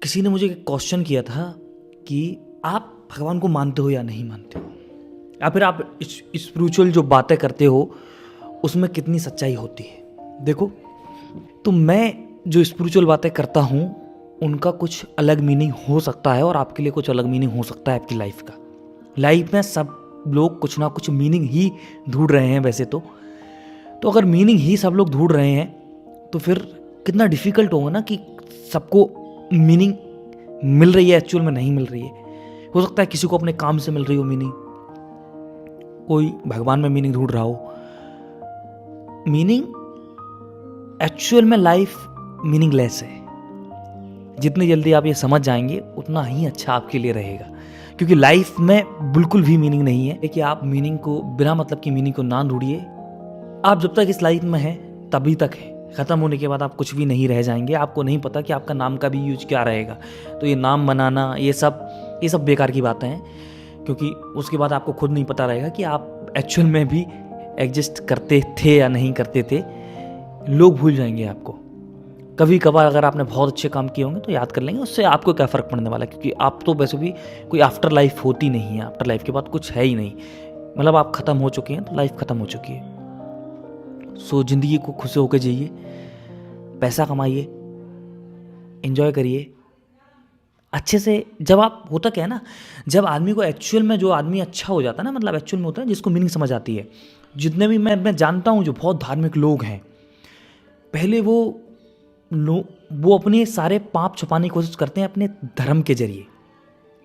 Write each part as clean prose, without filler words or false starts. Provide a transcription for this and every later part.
किसी ने मुझे क्वेश्चन किया था कि आप भगवान को मानते हो या नहीं मानते हो, या फिर आप स्पिरिचुअल जो बातें करते हो उसमें कितनी सच्चाई होती है। देखो, तो मैं जो स्पिरिचुअल बातें करता हूँ उनका कुछ अलग मीनिंग हो सकता है और आपके लिए कुछ अलग मीनिंग हो सकता है आपकी लाइफ का। लाइफ में सब लोग कुछ ना कुछ मीनिंग ही ढूंढ रहे हैं वैसे तो अगर मीनिंग ही सब लोग ढूंढ रहे हैं तो फिर कितना डिफिकल्ट होगा ना कि सबको मीनिंग मिल रही है, एक्चुअल में नहीं मिल रही है। हो सकता है किसी को अपने काम से मिल रही हो मीनिंग, कोई भगवान में मीनिंग ढूंढ रहा हो। मीनिंग एक्चुअल में लाइफ मीनिंगलेस है। जितनी जल्दी आप ये समझ जाएंगे उतना ही अच्छा आपके लिए रहेगा, क्योंकि लाइफ में बिल्कुल भी मीनिंग नहीं है कि आप मीनिंग को बिना मतलब की मीनिंग को ना ढूंढिए। आप जब तक इस लाइफ में हैं तभी तक है, ख़त्म होने के बाद आप कुछ भी नहीं रह जाएंगे। आपको नहीं पता कि आपका नाम का भी यूज क्या रहेगा। तो ये नाम बनाना ये सब बेकार की बातें हैं, क्योंकि उसके बाद आपको खुद नहीं पता रहेगा कि आप एक्चुअल में भी एग्जिस्ट करते थे या नहीं करते थे। लोग भूल जाएंगे आपको। कभी कभार अगर आपने बहुत अच्छे काम किए होंगे तो याद कर लेंगे, उससे आपको क्या फ़र्क पड़ने वाला है, क्योंकि आप तो वैसे भी कोई आफ्टर लाइफ होती नहीं है। आफ्टर लाइफ के बाद कुछ है ही नहीं, मतलब आप ख़त्म हो चुके हैं तो लाइफ ख़त्म हो चुकी है। सो ज़िंदगी को खुश होकर जिए, पैसा कमाइए, एंजॉय करिए अच्छे से। जब आप होता क्या है ना, जब आदमी को एक्चुअल में जो आदमी अच्छा हो जाता है ना, मतलब एक्चुअल में होता है जिसको मीनिंग समझ आती है। जितने भी मैं जानता हूँ जो बहुत धार्मिक लोग हैं, पहले वो अपने सारे पाप छुपाने की कोशिश करते हैं अपने धर्म के जरिए,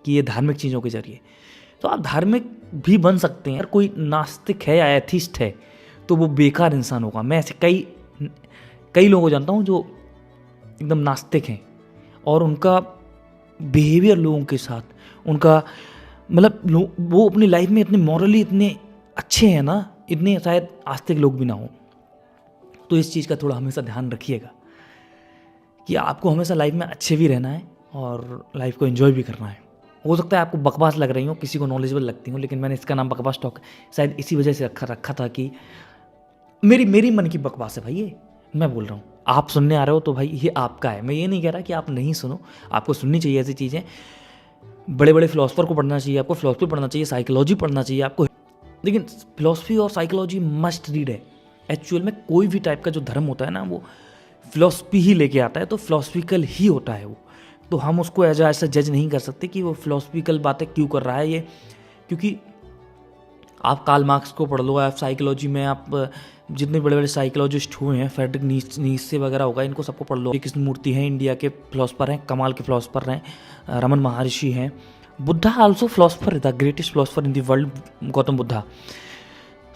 कि ये धार्मिक चीज़ों के जरिए। तो आप धार्मिक भी बन सकते हैं। अगर कोई नास्तिक है या एथिस्ट है तो वो बेकार इंसान होगा। मैं ऐसे कई लोगों को जानता हूँ जो एकदम नास्तिक हैं और उनका बिहेवियर लोगों के साथ, उनका मतलब वो अपनी लाइफ में इतने मॉरली इतने अच्छे हैं ना, इतने शायद आस्तिक लोग भी ना हो। तो इस चीज़ का थोड़ा हमेशा ध्यान रखिएगा कि आपको हमेशा लाइफ में अच्छे भी रहना है और लाइफ को एंजॉय भी करना है। हो सकता है आपको बकवास लग रही हो, किसी को नॉलेजेबल लगती हो, लेकिन मैंने इसका नाम बकवास टॉक शायद इसी वजह से रखा था कि मेरी मन की बकवास है भाई। ये मैं बोल रहा हूँ, आप सुनने आ रहे हो तो भाई ये आपका है। मैं ये नहीं कह रहा कि आप नहीं सुनो, आपको सुननी चाहिए ऐसी चीज़ें। बड़े बड़े फिलोसफर को पढ़ना चाहिए, आपको फिलोसफी पढ़ना चाहिए, साइकोलॉजी पढ़ना चाहिए आपको। लेकिन फिलोसफी और साइकोलॉजी मस्ट रीड है। एक्चुअल में कोई भी टाइप का जो धर्म होता है ना, वो फिलोसफी ही लेके आता है, तो फिलोसफिकल ही होता है वो। तो हम उसको ऐसा जज नहीं कर सकते कि वो फिलोसफिकल बातें क्यों कर रहा है ये, क्योंकि आप कार्ल मार्क्स को पढ़ लो, आप साइकोलॉजी में आप जितने बड़े बड़े साइकोलॉजिस्ट हुए हैं, फ्रेडरिक नीत्शे वगैरह होगा, इनको सबको पढ़ लो। कृष्णमूर्ति हैं, इंडिया के फिलोसफर हैं, कमाल के फिलोसफर हैं। रमन महर्षि हैं। Buddha also philosopher, the greatest philosopher in the world, Gautam Buddha.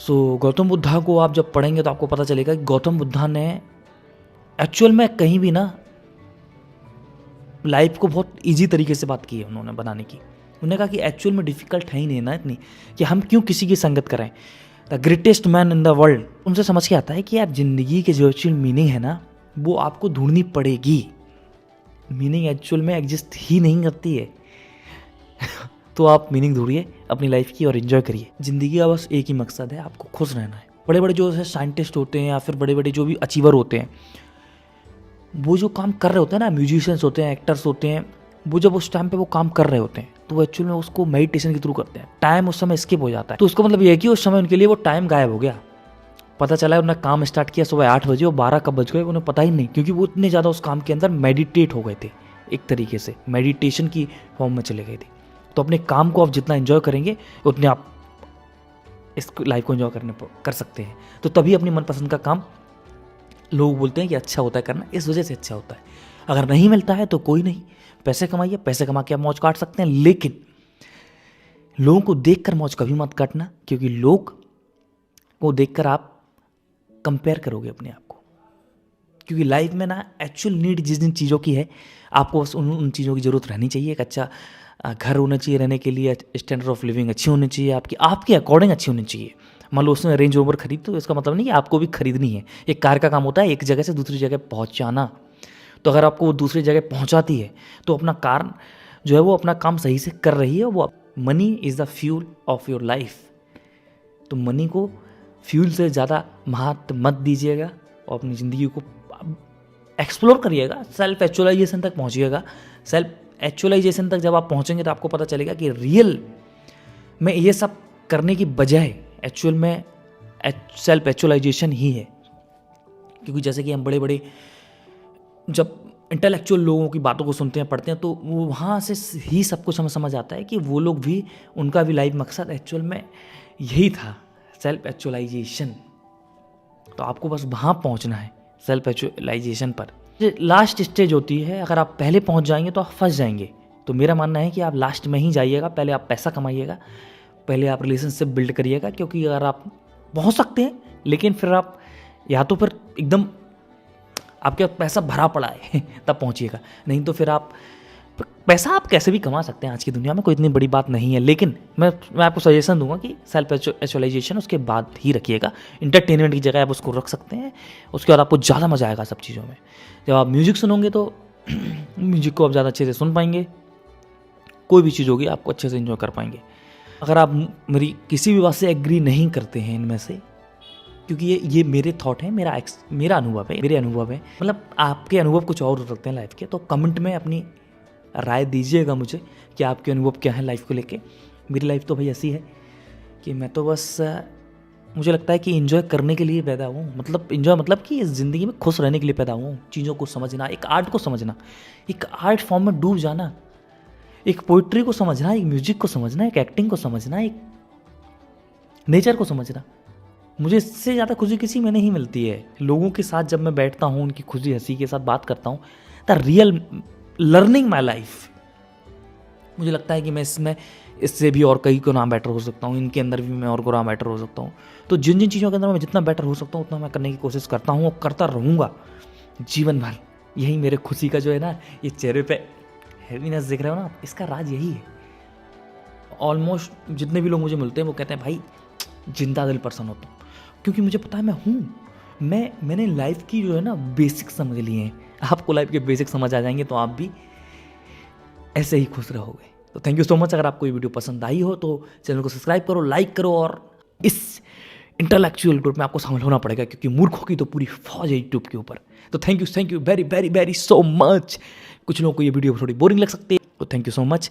So Gautam Buddha को आप जब पढ़ेंगे तो आपको पता चलेगा कि गौतम बुद्धा ने एक्चुअल में कहीं भी ना लाइफ को बहुत ईजी तरीके से बात की है उन्होंने बनाने की। उन्होंने कहा कि एक्चुअल में डिफ़िकल्ट है ही नहीं ना इतनी, कि हम क्यों किसी की संगत करें। The greatest man in the world, उनसे समझ के आता है कि यार ज़िंदगी की जो एक्चुअल मीनिंग है ना, वो आपको ढूंढनी पड़ेगी। मीनिंग एक्चुअल में एग्जिस्ट ही नहीं करती है। तो आप मीनिंग ढूंढिए अपनी लाइफ की और एंजॉय करिए। ज़िंदगी का बस एक ही मकसद है, आपको खुश रहना है। बड़े बड़े जो साइंटिस्ट होते हैं या फिर बड़े बड़े जो भी अचीवर होते हैं, वो जो काम कर रहे होते हैं ना, म्यूजिशियंस होते हैं, एक्टर्स होते हैं, वो जब उस टाइम पे वो काम कर रहे होते हैं तो वो एक्चुअल में उसको मेडिटेशन के थ्रू करते हैं। टाइम उस समय स्किप हो जाता है, तो उसका मतलब ये है कि उस समय उनके लिए वो टाइम गायब हो गया। पता चला उन्होंने काम स्टार्ट किया सुबह 8 बजे और 12 कब बज गए उन्हें पता ही नहीं, क्योंकि वो इतने ज़्यादा उस काम के अंदर मेडिटेट हो गए थे। एक तरीके से मेडिटेशन की फॉर्म में चले गए थे। तो अपने काम को आप जितना एंजॉय करेंगे उतने आप इस लाइफ को एंजॉय कर सकते हैं। तो तभी अपनी मनपसंद का काम, लोग बोलते हैं कि अच्छा होता है करना, इस वजह से अच्छा होता है। अगर नहीं मिलता है तो कोई नहीं, पैसे कमाइए, पैसे कमा के आप मौज काट सकते हैं, लेकिन लोगों को देखकर मौज कभी मत काटना, क्योंकि लोग को देखकर आप कंपेयर करोगे अपने आप को। क्योंकि लाइफ में ना एक्चुअल नीड जिस जिन चीज़ों की है, आपको बस उन चीज़ों की ज़रूरत रहनी चाहिए। एक अच्छा घर होना चाहिए रहने के लिए, स्टैंडर्ड ऑफ लिविंग अच्छी होनी चाहिए, आपके अकॉर्डिंग अच्छी होनी चाहिए। मान लो उसने रेंज रोवर खरीद, तो इसका मतलब नहीं कि आपको भी खरीदनी है। एक कार का काम होता है एक जगह से दूसरी जगह पहुंचाना। तो अगर आपको वो दूसरी जगह पहुंचाती है तो अपना कार जो है वो अपना काम सही से कर रही है। वो money is the fuel of your life. तो मनी को फ्यूल से ज़्यादा महत्व मत दीजिएगा और अपनी ज़िंदगी को एक्सप्लोर करिएगा, सेल्फ एक्चुअलाइजेशन तक पहुँचिएगा। सेल्फ एक्चुअलाइजेशन तक जब आप पहुँचेंगे तो आपको पता चलेगा कि रियल में ये सब करने की बजाय एक्चुअल में सेल्फ एक्चुअलाइजेशन ही है। क्योंकि जैसे कि हम बड़े बड़े जब इंटेलेक्चुअल लोगों की बातों को सुनते हैं, पढ़ते हैं, तो वो वहाँ से ही सब कुछ हमें समझ आता है कि वो लोग भी, उनका भी लाइफ मकसद एक्चुअल में यही था, सेल्फ एक्चुअलाइजेशन। तो आपको बस वहाँ पहुँचना है, सेल्फ एक्चुअलाइजेशन पर। लास्ट स्टेज होती है, अगर आप पहले पहुँच जाएंगे तो आप फंस जाएंगे। तो मेरा मानना है कि आप लास्ट में ही जाइएगा, पहले आप पैसा कमाइएगा, पहले आप रिलेशनशिप बिल्ड करिएगा। क्योंकि अगर आप पहुँच सकते हैं, लेकिन फिर आप या तो फिर एकदम आपके पास पैसा भरा पड़ा है तब पहुँचिएगा, नहीं तो फिर आप पैसा आप कैसे भी कमा सकते हैं आज की दुनिया में, कोई इतनी बड़ी बात नहीं है। लेकिन मैं आपको सजेशन दूंगा कि सेल्फ एक्चुअलाइजेशन उसके बाद ही रखिएगा। इंटरटेनमेंट की जगह आप उसको रख सकते हैं, उसके बाद आपको ज़्यादा मजा आएगा सब चीज़ों में। जब आप म्यूजिक सुनोगे तो म्यूजिक को आप ज़्यादा अच्छे से सुन पाएंगे, कोई भी चीज़ होगी आपको अच्छे से इन्जॉय कर पाएंगे। अगर आप मेरी किसी भी बात से एग्री नहीं करते हैं इनमें से, क्योंकि ये मेरे थॉट हैं, मेरा अनुभव है, मेरे अनुभव है, मतलब आपके अनुभव कुछ और हो सकते हैं लाइफ के, तो कमेंट में अपनी राय दीजिएगा मुझे कि आपके अनुभव क्या है लाइफ को लेके। मेरी लाइफ तो भाई ऐसी है कि मैं तो बस मुझे लगता है कि एंजॉय करने के लिए पैदा हुआ हूँ। मतलब एंजॉय मतलब कि इस ज़िंदगी में खुश रहने के लिए पैदा हुआ हूँ, चीज़ों को समझना, एक आर्ट को समझना, एक आर्ट फॉर्म में डूब जाना, एक पोइट्री को समझना, एक म्यूजिक को समझना, एक एक्टिंग को समझना, एक नेचर को समझना। मुझे इससे ज़्यादा खुशी किसी में नहीं मिलती है। लोगों के साथ जब मैं बैठता हूँ, उनकी खुशी हंसी के साथ बात करता हूँ, the real learning my life, मुझे लगता है कि मैं इससे भी और कई गुना बेटर हो सकता हूँ, इनके अंदर भी मैं और गुना बेटर हो सकता हूँ। तो जिन जिन चीज़ों के अंदर मैं जितना बेटर हो सकता हूँ उतना मैं करने की कोशिश करता हूँ और करता रहूँगा जीवन भर। यही मेरे खुशी का जो है ना, ये चेहरे पे हैप्पीनेस देख रहे हो ना, इसका राज यही है। ऑलमोस्ट जितने भी लोग मुझे मिलते हैं वो कहते हैं भाई जिंदा दिल पर्सन हो तुम, क्योंकि मुझे पता है मैं हूँ। मैंने लाइफ की जो है ना बेसिक समझ लिए हैं। आपको लाइफ के बेसिक समझ आ जाएंगे तो आप भी ऐसे ही खुश रहोगे। तो थैंक यू सो मच। अगर आपको ये वीडियो पसंद आई हो तो चैनल को सब्सक्राइब करो, लाइक करो, और इस इंटेलेक्चुअल ग्रुप में आपको शामिल होना पड़ेगा, क्योंकि मूर्खों की तो पूरी फौज है यूट्यूब के ऊपर। तो thank you very very very so much. कुछ लोगों को ये वीडियो थोड़ी बोरिंग लग सकती है, तो थैंक यू सो मच।